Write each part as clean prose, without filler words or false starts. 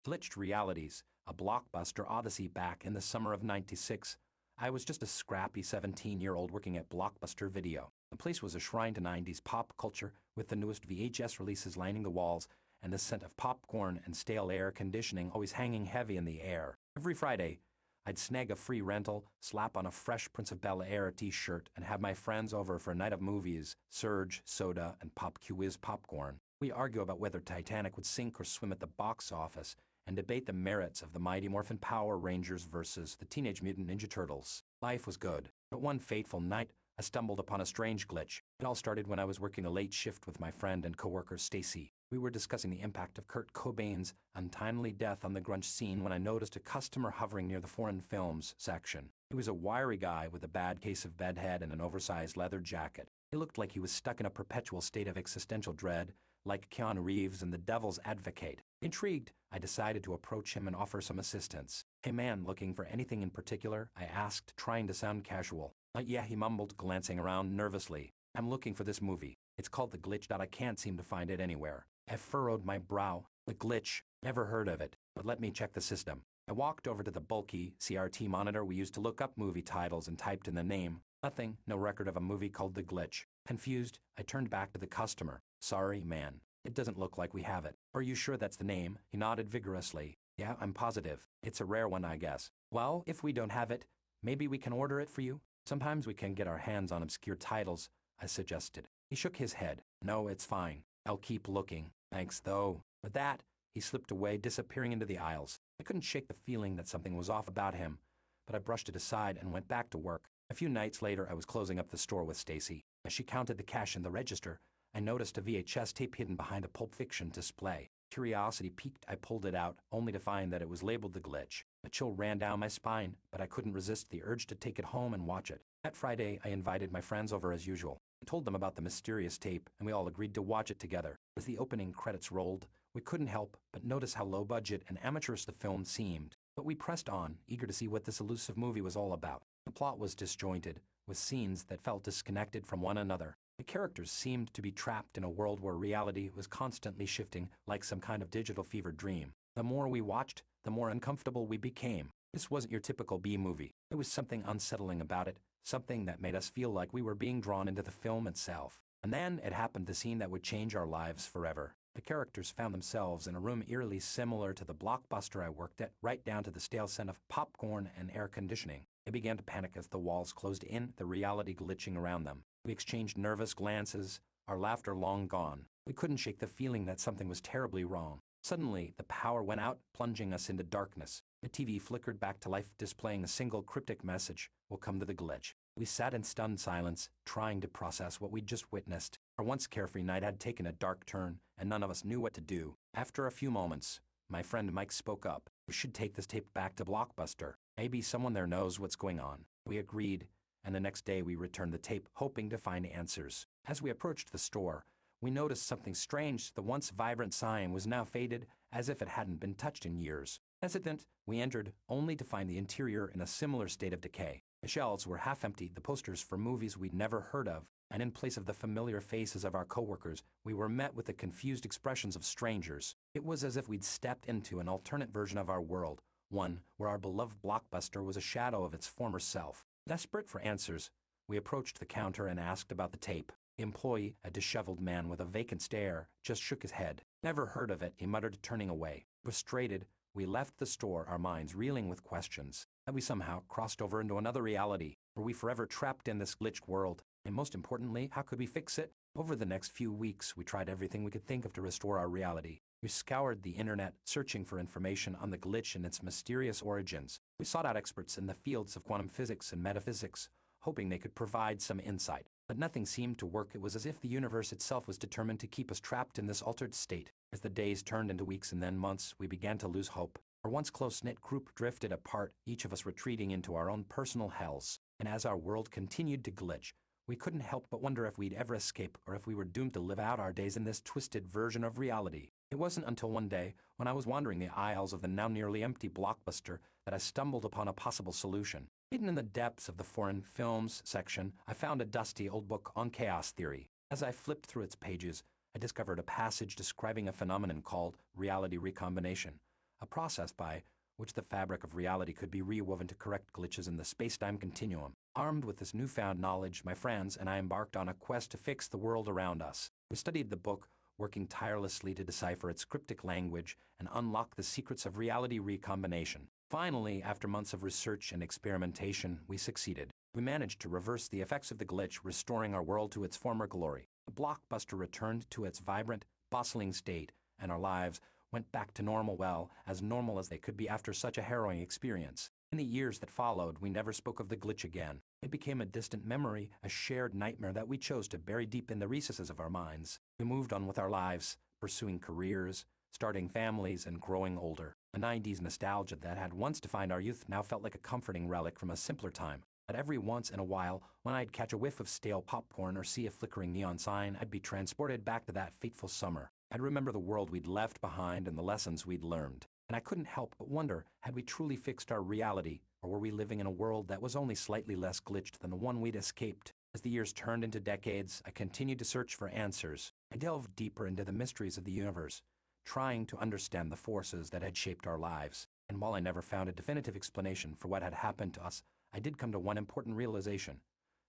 Glitched Realities, a Blockbuster Odyssey back in the summer of '96. I was just a scrappy 17-year-old working at Blockbuster Video. The place was a shrine to '90s pop culture, with the newest VHS releases lining the walls and the scent of popcorn and stale air conditioning always hanging heavy in the air. Every Friday, I'd snag a free rental, slap on a fresh Prince of Bel-Air t-shirt, and have my friends over for a night of movies, surge, soda, and Pop Q-Whiz popcorn. We argue about whether Titanic would sink or swim at the box office, and debate the merits of the Mighty Morphin Power Rangers versus the Teenage Mutant Ninja Turtles. Life was good, but one fateful night, I stumbled upon a strange glitch. It all started when I was working a late shift with my friend and coworker Stacy. We were discussing the impact of Kurt Cobain's untimely death on the grunge scene when I noticed a customer hovering near the foreign films section. He was a wiry guy with a bad case of bedhead and an oversized leather jacket. He looked like he was stuck in a perpetual state of existential dread, like Keanu Reeves in The Devil's Advocate. Intrigued, I decided to approach him and offer some assistance. "Hey man, looking for anything in particular?" I asked, trying to sound casual. Yeah," he mumbled, glancing around nervously. "I'm looking for this movie. It's called The Glitch. I can't seem to find it anywhere." I furrowed my brow. The Glitch? Never heard of it, but let me check the system. I walked over to the bulky CRT monitor we used to look up movie titles and typed in the name. Nothing, no record of a movie called The Glitch. Confused, I turned back to the customer. "Sorry, man. It doesn't look like we have it." "Are you sure that's the name?" He nodded vigorously. "Yeah, I'm positive. It's a rare one, I guess." "Well, if we don't have it, maybe we can order it for you? Sometimes we can get our hands on obscure titles," I suggested. He shook his head. "No, it's fine. I'll keep looking. Thanks, though." With that, he slipped away, disappearing into the aisles. I couldn't shake the feeling that something was off about him, but I brushed it aside and went back to work. A few nights later, I was closing up the store with Stacy. As she counted the cash in the register, I noticed a VHS tape hidden behind a Pulp Fiction display. Curiosity piqued, I pulled it out, only to find that it was labeled The Glitch. A chill ran down my spine, but I couldn't resist the urge to take it home and watch it. That Friday, I invited my friends over as usual. I told them about the mysterious tape, and we all agreed to watch it together. As the opening credits rolled, we couldn't help but notice how low budget and amateurish the film seemed. But we pressed on, eager to see what this elusive movie was all about. The plot was disjointed, with scenes that felt disconnected from one another. The characters seemed to be trapped in a world where reality was constantly shifting, like some kind of digital fever dream. The more we watched, the more uncomfortable we became. This wasn't your typical B-movie. There was something unsettling about it, something that made us feel like we were being drawn into the film itself. And then it happened, the scene that would change our lives forever. The characters found themselves in a room eerily similar to the Blockbuster I worked at, right down to the stale scent of popcorn and air conditioning. They began to panic as the walls closed in, the reality glitching around them. We exchanged nervous glances, our laughter long gone. We couldn't shake the feeling that something was terribly wrong. Suddenly, the power went out, plunging us into darkness. The TV flickered back to life, displaying a single cryptic message: "Welcome to the Glitch." We sat in stunned silence, trying to process what we'd just witnessed. Our once carefree night had taken a dark turn, and none of us knew what to do. After a few moments, my friend Mike spoke up. "We should take this tape back to Blockbuster. Maybe someone there knows what's going on." We agreed, and the next day we returned the tape, hoping to find answers. As we approached the store, we noticed something strange. The once vibrant sign was now faded, as if it hadn't been touched in years. Hesitant, we entered, only to find the interior in a similar state of decay. The shelves were half empty, the posters for movies we'd never heard of, and in place of the familiar faces of our coworkers, we were met with the confused expressions of strangers. It was as if we'd stepped into an alternate version of our world, one where our beloved Blockbuster was a shadow of its former self. Desperate for answers, we approached the counter and asked about the tape. The employee, a disheveled man with a vacant stare, just shook his head. "Never heard of it," he muttered, turning away. Frustrated, we left the store, our minds reeling with questions. Had we somehow crossed over into another reality? Were we forever trapped in this glitched world? And most importantly, how could we fix it? Over the next few weeks, we tried everything we could think of to restore our reality. We scoured the internet, searching for information on the glitch and its mysterious origins. We sought out experts in the fields of quantum physics and metaphysics, hoping they could provide some insight. But nothing seemed to work. It was as if the universe itself was determined to keep us trapped in this altered state. As the days turned into weeks and then months, we began to lose hope. Our once close-knit group drifted apart, each of us retreating into our own personal hells. And as our world continued to glitch, we couldn't help but wonder if we'd ever escape, or if we were doomed to live out our days in this twisted version of reality. It wasn't until one day, when I was wandering the aisles of the now nearly empty Blockbuster, that I stumbled upon a possible solution. Hidden in the depths of the foreign films section, I found a dusty old book on chaos theory. As I flipped through its pages, I discovered a passage describing a phenomenon called reality recombination, a process by which the fabric of reality could be rewoven to correct glitches in the space-time continuum. Armed with this newfound knowledge, my friends and I embarked on a quest to fix the world around us. We studied the book, working tirelessly to decipher its cryptic language and unlock the secrets of reality recombination. Finally, after months of research and experimentation, we succeeded. We managed to reverse the effects of the glitch, restoring our world to its former glory. The Blockbuster returned to its vibrant, bustling state, and our lives went back to normal, well, as normal as they could be after such a harrowing experience. In the years that followed, we never spoke of the glitch again. It became a distant memory, a shared nightmare that we chose to bury deep in the recesses of our minds. We moved on with our lives, pursuing careers, starting families, and growing older. The 90s nostalgia that had once defined our youth now felt like a comforting relic from a simpler time. But every once in a while, when I'd catch a whiff of stale popcorn or see a flickering neon sign, I'd be transported back to that fateful summer. I'd remember the world we'd left behind and the lessons we'd learned. And I couldn't help but wonder, had we truly fixed our reality, or were we living in a world that was only slightly less glitched than the one we'd escaped? As the years turned into decades, I continued to search for answers. I delved deeper into the mysteries of the universe, trying to understand the forces that had shaped our lives. And while I never found a definitive explanation for what had happened to us, I did come to one important realization,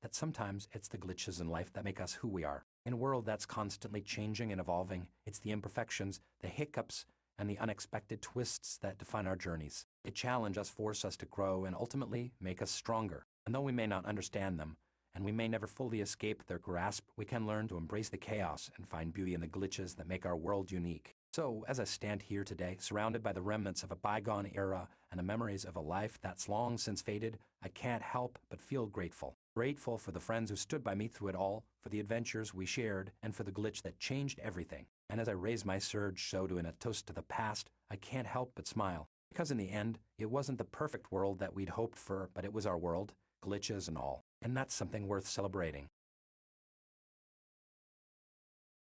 that sometimes it's the glitches in life that make us who we are. In a world that's constantly changing and evolving, it's the imperfections, the hiccups, and the unexpected twists that define our journeys. They challenge us, force us to grow, and ultimately make us stronger. And though we may not understand them, and we may never fully escape their grasp, we can learn to embrace the chaos and find beauty in the glitches that make our world unique. So, as I stand here today, surrounded by the remnants of a bygone era and the memories of a life that's long since faded, I can't help but feel grateful. Grateful for the friends who stood by me through it all, for the adventures we shared, and for the glitch that changed everything. And as I raise my surge soda in a toast to the past, I can't help but smile. Because in the end, it wasn't the perfect world that we'd hoped for, but it was our world, glitches and all. And that's something worth celebrating.